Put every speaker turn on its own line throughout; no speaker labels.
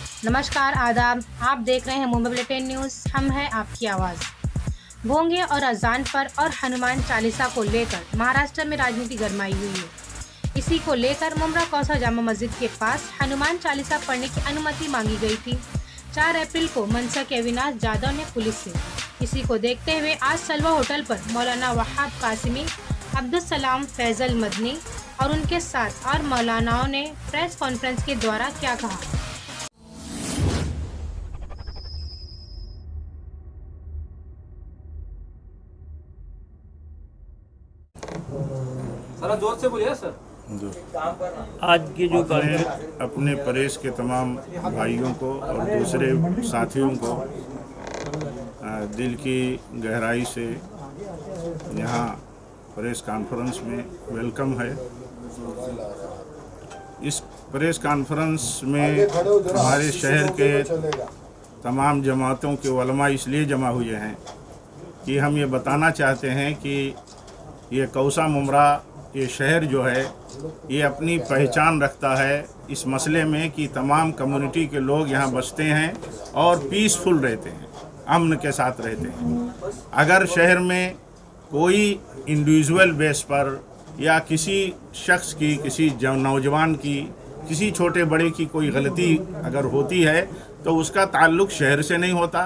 नमस्कार, आदाब। आप देख रहे हैं मुंबई बुलेटिन न्यूज़। हम हैं आपकी आवाज़। भोंगे और अजान पर और हनुमान चालीसा को लेकर महाराष्ट्र में राजनीति गरमाई हुई है। इसी को लेकर मुंब्रा कौसा जामा मस्जिद के पास हनुमान चालीसा पढ़ने की अनुमति मांगी गई थी। 4 अप्रैल को मनसा के अविनाश जाधव ने पुलिस से इसी को देखते हुए आज सलवा होटल पर मौलाना वहाब कासिमी, अब्दुल सलाम फैजल मदनी और उनके साथ और मौलानाओं ने प्रेस कॉन्फ्रेंस के द्वारा क्या कहा।
सर जोर से बोलिए सर।
आज की जो
अपने प्रेस के तमाम भाइयों को और दूसरे साथियों को दिल की गहराई से यहाँ प्रेस कॉन्फ्रेंस में वेलकम है। इस प्रेस कॉन्फ्रेंस में हमारे शहर के तमाम जमातों के उलमा इसलिए जमा हुए हैं कि हम ये बताना चाहते हैं कि ये कौसा मुमरा ये शहर जो है ये अपनी पहचान रखता है इस मसले में कि तमाम कम्युनिटी के लोग यहाँ बसते हैं और पीसफुल रहते हैं, अमन के साथ रहते हैं। अगर शहर में कोई इंडिविजुअल बेस पर या किसी शख्स की, किसी नौजवान की, किसी छोटे बड़े की कोई गलती अगर होती है तो उसका ताल्लुक़ शहर से नहीं होता,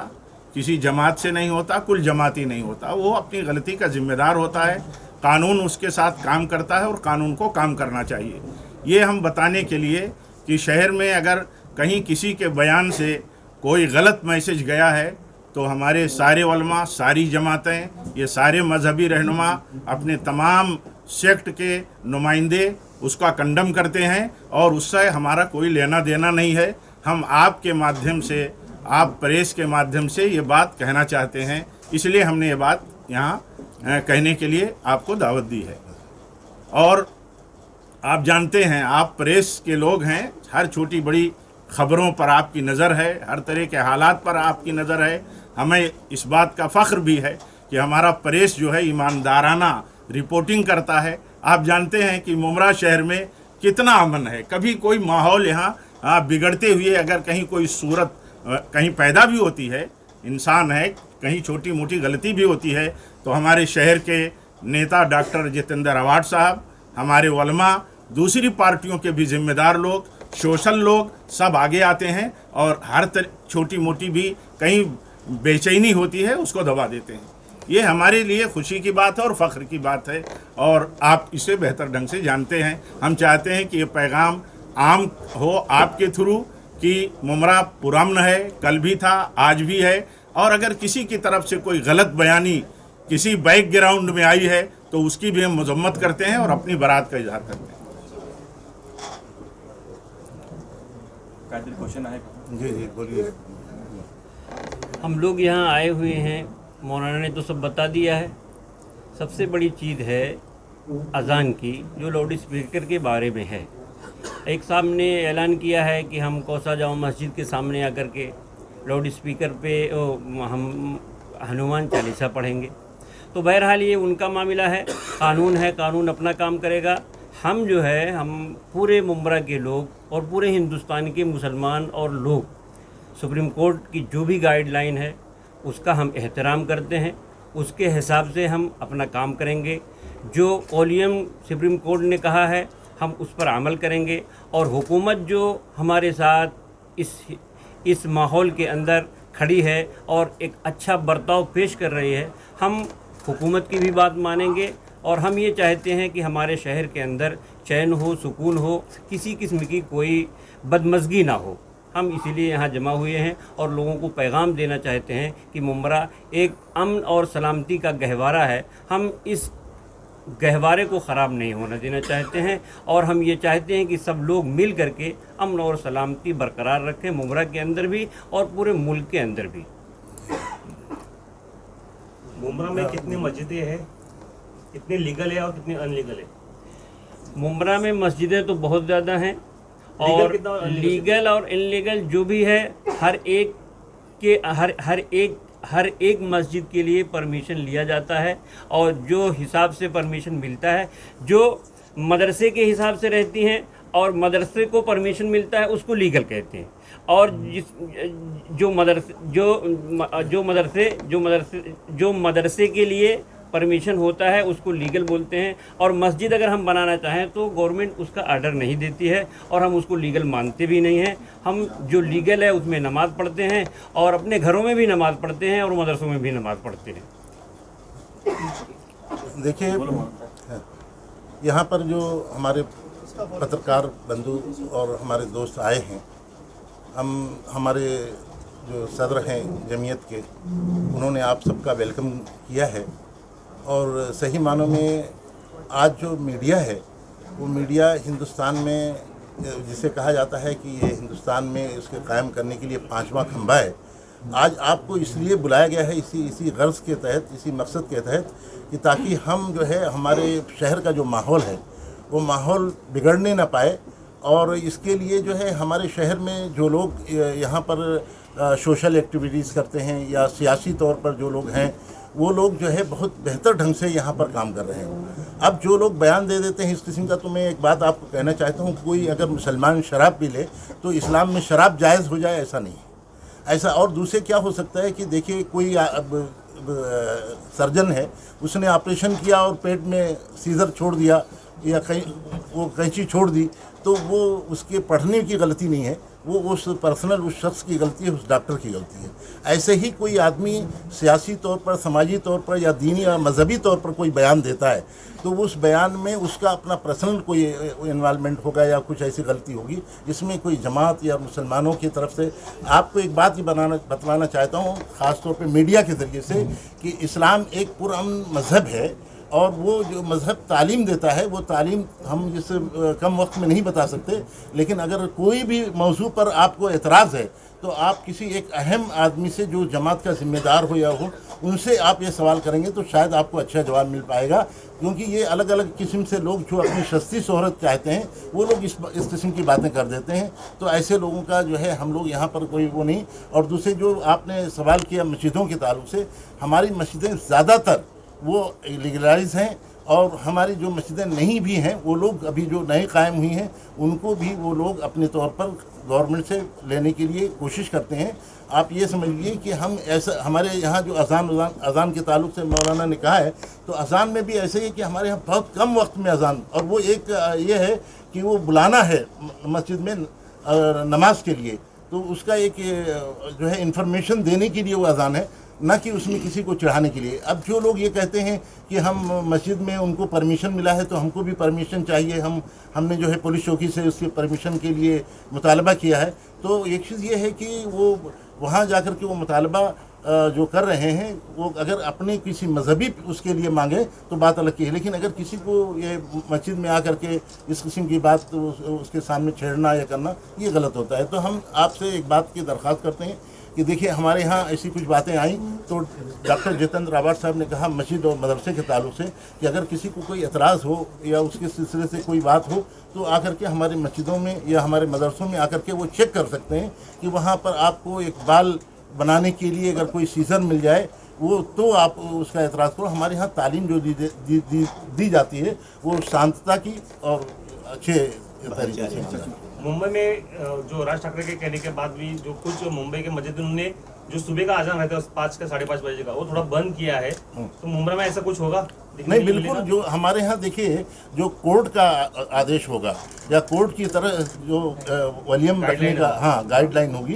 किसी जमात से नहीं होता, कुल जमाती नहीं होता। वो अपनी गलती का जिम्मेदार होता है। कानून उसके साथ काम करता है और कानून को काम करना चाहिए। ये हम बताने के लिए कि शहर में अगर कहीं किसी के बयान से कोई गलत मैसेज गया है तो हमारे सारे उलमा, सारी जमातें, ये सारे मजहबी रहनुमा, अपने तमाम सेक्ट के नुमाइंदे उसका कंडम करते हैं और उससे हमारा कोई लेना देना नहीं है। हम आपके माध्यम से, आप प्रेस के माध्यम से ये बात कहना चाहते हैं, इसलिए हमने ये बात यहाँ कहने के लिए आपको दावत दी है। और आप जानते हैं, आप प्रेस के लोग हैं, हर छोटी बड़ी ख़बरों पर आपकी नज़र है, हर तरह के हालात पर आपकी नज़र है। हमें इस बात का फ़ख्र भी है कि हमारा प्रेस जो है ईमानदाराना रिपोर्टिंग करता है। आप जानते हैं कि मुमरा शहर में कितना अमन है। कभी कोई माहौल यहाँ बिगड़ते हुए अगर कहीं कोई सूरत कहीं पैदा भी होती है, इंसान है, कहीं छोटी मोटी गलती भी होती है, तो हमारे शहर के नेता डॉक्टर जितेंद्र अवार्ड साहब, हमारे उलमा, दूसरी पार्टियों के भी जिम्मेदार लोग, सोशल लोग सब आगे आते हैं और हर छोटी मोटी भी कहीं बेचैनी होती है उसको दबा देते हैं। ये हमारे लिए खुशी की बात है और फ़ख्र की बात है और आप इसे बेहतर ढंग से जानते हैं। हम चाहते हैं कि ये पैगाम आम हो आपके थ्रू कि मुमरा पुरअमन है, कल भी था, आज भी है। और अगर किसी की तरफ से कोई गलत बयानी किसी बैकग्राउंड में आई है तो उसकी भी हम मजम्मत करते हैं और अपनी बरात का इजहार करते हैं।
क्वेश्चन है?
जी बोलिए।
हम लोग यहाँ आए हुए हैं, मौलाना ने तो सब बता दिया है। सबसे बड़ी चीज़ है अज़ान की, जो लाउड स्पीकर के बारे में है। एक साहब ने ऐलान किया है कि हम कौसा जामा मस्जिद के सामने आकर के लाउड स्पीकर पे हम हनुमान चालीसा पढ़ेंगे। तो बहरहाल ये उनका मामला है, कानून अपना काम करेगा। हम जो है, हम पूरे मुंब्रा के लोग और पूरे हिंदुस्तान के मुसलमान और लोग सुप्रीम कोर्ट की जो भी गाइडलाइन है उसका हम एहतराम करते हैं, उसके हिसाब से हम अपना काम करेंगे। जो कॉलियम सुप्रीम कोर्ट ने कहा है हम उस पर अमल करेंगे। और हुकूमत जो हमारे साथ इस माहौल के अंदर खड़ी है और एक अच्छा बर्ताव पेश कर रही है, हम हुकूमत की भी बात मानेंगे। और हम ये चाहते हैं कि हमारे शहर के अंदर चैन हो, सुकून हो, किसी किस्म की कोई बदमज़गी ना हो। हम इसीलिए यहाँ जमा हुए हैं और लोगों को पैगाम देना चाहते हैं कि मुमरा एक अमन और सलामती का गहवारा है। हम इस गहवारे को ख़राब नहीं होना देना चाहते हैं और हम ये चाहते हैं कि सब लोग मिल करके अमन और सलामती बरकरार रखें, मुमरा के अंदर भी और पूरे मुल्क के अंदर भी।
मुमरा में कितनी मस्जिदें हैं, कितनी लीगल है और कितनी अनलीगल है?
मुमरा में मस्जिदें तो बहुत ज़्यादा हैं और लीगल और इनलीगल जो भी है, हर एक मस्जिद के लिए परमिशन लिया जाता है और जो हिसाब से परमिशन मिलता है, जो मदरसे के हिसाब से रहती हैं और मदरसे को परमिशन मिलता है उसको लीगल कहते हैं। और जो मदरसे के लिए परमिशन होता है उसको लीगल बोलते हैं। और मस्जिद अगर हम बनाना चाहें तो गवर्नमेंट उसका आर्डर नहीं देती है और हम उसको लीगल मानते भी नहीं हैं। हम जो लीगल है उसमें नमाज़ पढ़ते हैं और अपने घरों में भी नमाज़ पढ़ते हैं और मदरसों में भी नमाज़ पढ़ते हैं।
देखिए, यहाँ पर जो हमारे पत्रकार बंधु और हमारे दोस्त आए हैं, हमारे जो सदर हैं जमीयत के, उन्होंने आप सबका वेलकम किया है। और सही मानों में आज जो मीडिया है वो मीडिया हिंदुस्तान में, जिसे कहा जाता है कि ये हिंदुस्तान में इसके कायम करने के लिए 5वां खंभा है, आज आपको इसलिए बुलाया गया है इसी गर्ज के तहत, इसी मकसद के तहत, कि ताकि हम जो है हमारे शहर का जो माहौल है वो माहौल बिगड़ने ना पाए। और इसके लिए जो है हमारे शहर में जो लोग यहाँ पर सोशल एक्टिविटीज़ करते हैं या सियासी तौर पर जो लोग हैं, वो लोग जो है बहुत बेहतर ढंग से यहाँ पर काम कर रहे हैं। अब जो लोग बयान दे देते हैं इस किस्म का, तो मैं एक बात आपको कहना चाहता हूँ, कोई अगर मुसलमान शराब पी ले तो इस्लाम में शराब जायज़ हो जाए, ऐसा नहीं है। ऐसा और दूसरे क्या हो सकता है कि देखिए, कोई सर्जन है, उसने ऑपरेशन किया और पेट में सीजर छोड़ दिया या कहीं वो कैंची छोड़ दी, तो वो उसके पढ़ने की गलती नहीं है, वो उस पर्सनल उस शख्स की गलती है, उस डॉक्टर की गलती है। ऐसे ही कोई आदमी सियासी तौर पर, समाजी तौर पर या दीनी या मजहबी तौर पर कोई बयान देता है, तो उस बयान में उसका अपना पर्सनल कोई इन्वॉल्वमेंट होगा या कुछ ऐसी गलती होगी जिसमें कोई जमात या मुसलमानों की तरफ से। आपको एक बात ही बतलाना चाहता हूँ, ख़ास तौर पे मीडिया के ज़रिए से, कि इस्लाम एक पुरअमन मज़हब है और वो जो मज़हब तालीम देता है, वो तालीम हम जिस कम वक्त में नहीं बता सकते, लेकिन अगर कोई भी मौजू पर आपको एतराज़ है तो आप किसी एक अहम आदमी से जो जमात का ज़िम्मेदार हो या हो, उनसे आप ये सवाल करेंगे तो शायद आपको अच्छा जवाब मिल पाएगा। क्योंकि ये अलग अलग किस्म से लोग जो अपनी सस्ती शोहरत चाहते हैं, वो लोग इस किस्म की बातें कर देते हैं। तो ऐसे लोगों का जो है हम लोग यहाँ पर कोई वो नहीं। और दूसरे जो आपने सवाल किया मस्जिदों के ताल्लुक से, हमारी मस्जिदें ज़्यादातर वो लीगलाइज हैं, और हमारी जो मस्जिदें नहीं भी हैं, वो लोग अभी जो नए कायम हुई हैं, उनको भी वो लोग अपने तौर पर गवर्नमेंट से लेने के लिए कोशिश करते हैं। आप ये समझिए कि हम ऐसा, हमारे यहाँ जो अज़ान के ताल्लुक से मौलाना ने कहा है, तो अज़ान में भी ऐसे ही कि हमारे यहाँ बहुत कम वक्त में अज़ान, और वो एक ये है कि वो बुलाना है मस्जिद में नमाज के लिए, तो उसका एक जो है इंफॉर्मेशन देने के लिए वो अज़ान है, ना कि उसमें किसी को चढ़ाने के लिए। अब जो लोग ये कहते हैं कि हम मस्जिद में उनको परमिशन मिला है तो हमको भी परमिशन चाहिए, हमने जो है पुलिस चौकी से उसके परमिशन के लिए मुतालबा किया है, तो एक चीज़ ये है कि वो वहाँ जाकर के वो मुतालबा जो कर रहे हैं, वो अगर अपने किसी मजहबी उसके लिए मांगे तो बात अलग की है, लेकिन अगर किसी को ये मस्जिद में आकर के इस किस्म की बात उसके सामने छेड़ना या करना, ये गलत होता है। तो हम आपसे एक बात की दरख्वास्त करते हैं कि देखिए, हमारे यहाँ ऐसी कुछ बातें आई तो डॉक्टर जितेंद्र रावत साहब ने कहा मस्जिद और मदरसे के ताल्लुक से कि अगर किसी को कोई एतराज़ हो या उसके सिलसिले से कोई बात हो तो आकर के हमारे मस्जिदों में या हमारे मदरसों में आकर के वो चेक कर सकते हैं कि वहाँ पर आपको एक बाल बनाने के लिए अगर कोई सीजर मिल जाए, वो तो आप उसका एतराज़ करो। हमारे यहाँ तालीम जो दी जाती है वो शांतता की और अच्छे तरीके से।
मुंबई में जो राज ठाकरे के कहने के बाद भी जो कुछ मुंबई के मस्जिद, उन्होंने जो सुबह का अजान रहता है 5 से 5:30 बजे का, वो थोड़ा बंद किया है, तो मुंबई में ऐसा कुछ होगा?
नहीं, बिल्कुल। जो हमारे यहाँ देखिए, जो कोर्ट का आदेश होगा या कोर्ट की तरह जो वॉल्यूम रखने का गाइडलाइन होगी,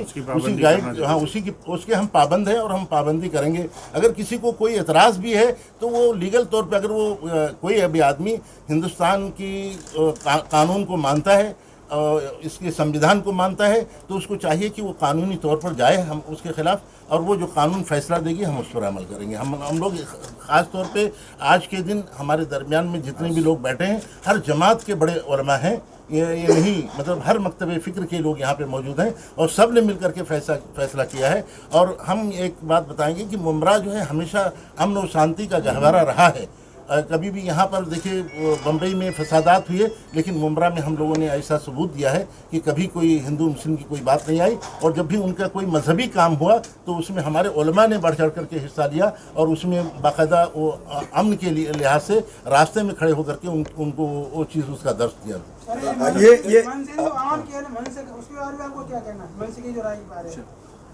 उसके हम पाबंद हैं और हम पाबंदी करेंगे। अगर किसी को कोई एतराज़ भी है तो वो लीगल तौर पे, अगर वो कोई अभी आदमी हिंदुस्तान की कानून को मानता है, इसके संविधान को मानता है, तो उसको चाहिए कि वो कानूनी तौर पर जाए हम उसके ख़िलाफ़, और वो जो कानून फैसला देगी हम उस पर अमल करेंगे। हम लोग ख़ास तौर पे आज के दिन हमारे दरमियान में जितने भी लोग बैठे हैं, हर जमात के बड़े उलमा हैं, ये नहीं मतलब हर मकतबे फ़िक्र के लोग यहाँ पे मौजूद हैं, और सब ने मिल करके फैसला किया है। और हम एक बात बताएंगे कि मुमरा जो है हमेशा अमन और शांति का गहवारा रहा है, कभी भी यहाँ पर देखिए बम्बई में फसादात हुए, लेकिन मुमरा में हम लोगों ने ऐसा सबूत दिया है कि कभी कोई हिंदू मुस्लिम की कोई बात नहीं आई, और जब भी उनका कोई मजहबी काम हुआ तो उसमें हमारे उलमा ने बढ़ चढ़ करके हिस्सा लिया, और उसमें बाकायदा वो अमन के लिहाज से रास्ते में खड़े होकर के उनको वो चीज़ उसका दर्ज दिया।
ये
मन से जो आवाम किया ना, मन से उसके बारे में आपको क्या कहना है? मन से की जो राय की बात है,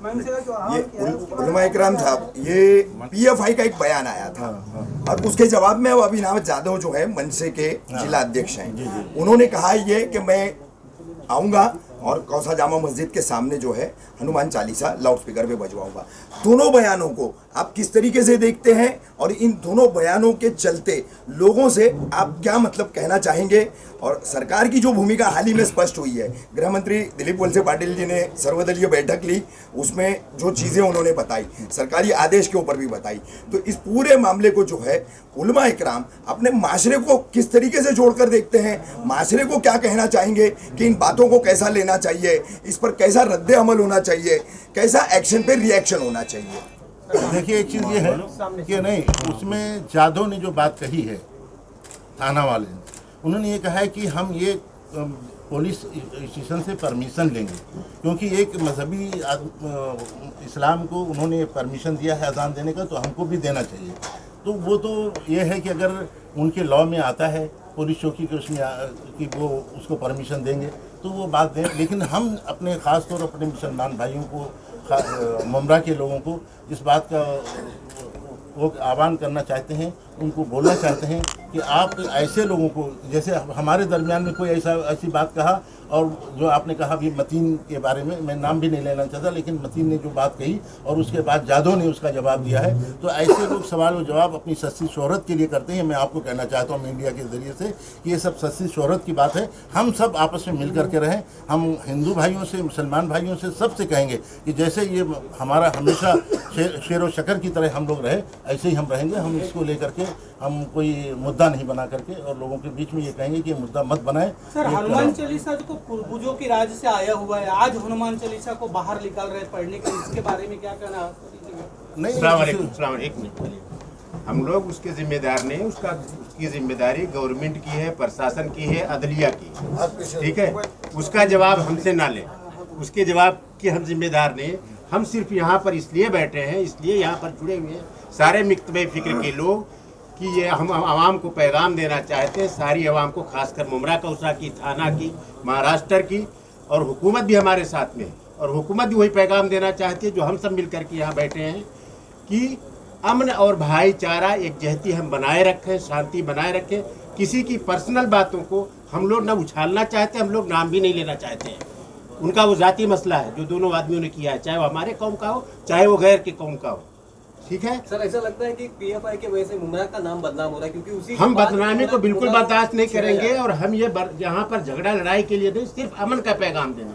मन से जो आवाम किया है उसके बारे में
उलमा इकराम साहब, ये पीएफआई का एक बयान आया था और उसके जवाब में वो अभिनव जाधव जो है मनसे के जिला अध्यक्ष हैं, उन्होंने कहा ये कि मैं आऊँगा और कौसा जामा मस्जिद के सामने जो है हनुमान चालीसा लाउड स्पीकर पे बजवाऊंगा। दोनों बयानों को आप किस तरीके से देखते हैं और इन दोनों बयानों के चलते लोगों से आप क्या मतलब कहना चाहेंगे? और सरकार की जो भूमिका हाल ही में स्पष्ट हुई है, गृह मंत्री दिलीप वलसे पाटिल जी ने सर्वदलीय बैठक ली, उसमें जो चीज़ें उन्होंने बताई, सरकारी आदेश के ऊपर भी बताई, तो इस पूरे मामले को जो है उलमा इकराम अपने माशरे को किस तरीके से जोड़कर देखते हैं? माशरे को क्या कहना चाहेंगे कि इन बातों को कैसा लेना चाहिए, इस पर कैसा रद्द अमल होना चाहिए, कैसा एक्शन पे रिएक्शन होना चाहिए?
देखिए एक चीज़ ये है कि नहीं, उसमें जाधव ने जो बात कही है, थाना वाले ने, उन्होंने ये कहा है कि हम ये पुलिस स्टेशन से परमिशन लेंगे, क्योंकि एक मजहबी इस्लाम को उन्होंने परमिशन दिया है अजान देने का, तो हमको भी देना चाहिए। तो वो तो ये है कि अगर उनके लॉ में आता है पुलिस चौकी के उसमें कि वो उसको परमिशन देंगे तो वो बात दें, लेकिन हम अपने ख़ास तौर अपने मुसलमान भाइयों को, मुमरा के लोगों को इस बात का वो आह्वान करना चाहते हैं, उनको बोलना चाहते हैं कि आप ऐसे लोगों को, जैसे हमारे दरमियान में कोई ऐसी बात कहा, और जो आपने कहा भी मतीन के बारे में, मैं नाम भी नहीं लेना चाहता, लेकिन मतीन ने जो बात कही और उसके बाद जाधव ने उसका जवाब दिया है, तो ऐसे लोग सवाल और जवाब अपनी सस्ती शोहरत के लिए करते हैं। मैं आपको कहना चाहता हूँ मीडिया के ज़रिए से कि ये सब सस्ती शोहरत की बात है। हम सब आपस में मिल करके रहें। हम हिंदू भाइयों से, मुसलमान भाइयों से, सबसे कहेंगे कि जैसे ये हमारा हमेशा शेर व शकर की तरह हम लोग रहे, ऐसे ही हम रहेंगे। हम इसको लेकर के हम कोई मुद्दा नहीं बना करके और लोगों के बीच में ये कहेंगे कि मुद्दा मत बनाए।
सर, हनुमान चालीसा जो पूर्वजों की राज्य से आया हुआ है, आज हनुमान चालीसा को बाहर निकाल रहे पढ़ने के, इसके बारे में क्या कहना है?
नहीं,
एक मिनट, हम लोग उसके जिम्मेदार नहीं, उसकी जिम्मेदारी गवर्नमेंट की है, प्रशासन की है, अदलिया की, ठीक है। उसका जवाब हमसे ना ले, उसके जवाब की हम जिम्मेदार नहीं। हम सिर्फ यहाँ पर इसलिए बैठे हैं, इसलिए यहाँ पर जुड़े हुए हैं सारे मिक्तबे फिक्र के लोग कि ये हम आवाम को पैगाम देना चाहते हैं, सारी आवाम को, खासकर मुमरा कौसा की, थाना की, महाराष्ट्र की, और हुकूमत भी हमारे साथ में, और हुकूमत भी वही पैगाम देना चाहती है जो हम सब मिल कर के यहाँ बैठे हैं कि अमन और भाईचारा एकजहती हम बनाए रखें, शांति बनाए रखें। किसी की पर्सनल बातों को हम लोग ना उछालना चाहते, हम लोग नाम भी नहीं लेना चाहते हैं। उनका वो जाती मसला है जो दोनों आदमियों ने किया है, चाहे वो हमारे कौम का हो, चाहे वो गैर की कौम का हो, ठीक है।
सर, ऐसा लगता है कि पीएफआई के वजह से मुमरा का नाम बदनाम हो रहा है, क्योंकि उसी
हम बदनामी को बिल्कुल बर्दाश्त नहीं करेंगे, और हम ये यहाँ पर झगड़ा लड़ाई के लिए नहीं, सिर्फ अमन का पैगाम देना।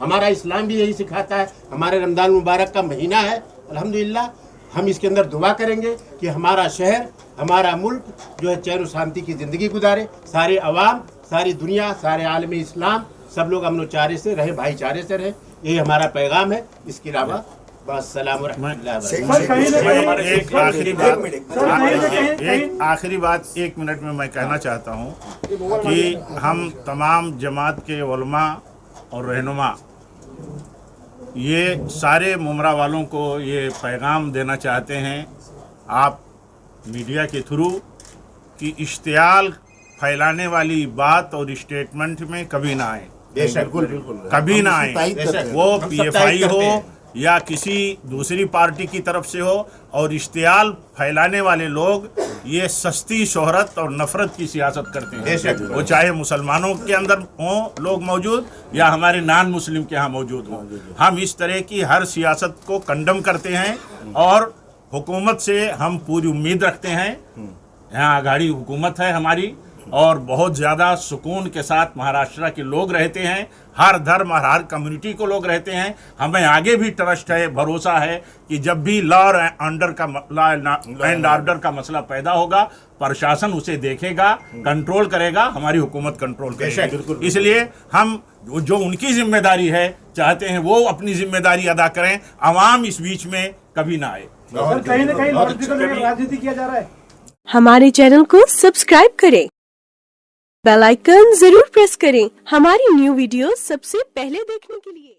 हमारा इस्लाम भी यही सिखाता है, हमारे रमजान मुबारक का महीना है, अल्हम्दुलिल्लाह हम इसके अंदर दुआ करेंगे कि हमारा शहर, हमारा मुल्क जो है चैन और शांति की ज़िंदगी गुजारे, सारे अवाम, सारी दुनिया, सारे आलम इस्लाम, सब लोग अमन चारे से रहे, भाईचारे से रहे, यही हमारा पैगाम है। इसके अलावा बस सलाम और
एक आखिरी बात 1 मिनट में मैं कहना चाहता हूँ कि हम तमाम जमात के उलमा और रहनुमा, ये सारे मुमरा वालों को ये पैगाम देना चाहते हैं आप मीडिया के थ्रू कि इश्तियाल फैलाने वाली बात और स्टेटमेंट में कभी ना आए,
बिल्कुल
कभी ना आए,
वो पीएफआई हो या किसी दूसरी पार्टी की तरफ से हो। और इश्तियाल फैलाने वाले लोग ये सस्ती शोहरत और नफरत की सियासत करते हैं, वो चाहे मुसलमानों के अंदर हों लोग मौजूद या हमारे नॉन मुस्लिम के यहाँ मौजूद हों। हम इस तरह की हर सियासत को कंडम करते हैं और हुकूमत से हम पूरी उम्मीद रखते हैं। यहाँ आघाड़ी हुकूमत है हमारी, और बहुत ज़्यादा सुकून के साथ महाराष्ट्र के लोग रहते हैं, हर धर्म और हर कम्युनिटी को लोग रहते हैं। हमें आगे भी ट्रस्ट है, भरोसा है कि जब भी लॉ एंड ऑर्डर का मसला पैदा होगा, प्रशासन उसे देखेगा, कंट्रोल करेगा, हमारी हुकूमत कंट्रोल करेगी। इसलिए हम जो उनकी जिम्मेदारी है चाहते हैं वो अपनी जिम्मेदारी अदा करें, आवाम इस बीच में कभी ना आए।
कहीं ना कहीं राजनीति किया जा रहा है।
हमारे चैनल को सब्सक्राइब करें, बेल आइकन जरूर प्रेस करें हमारी न्यू वीडियो सबसे पहले देखने के लिए।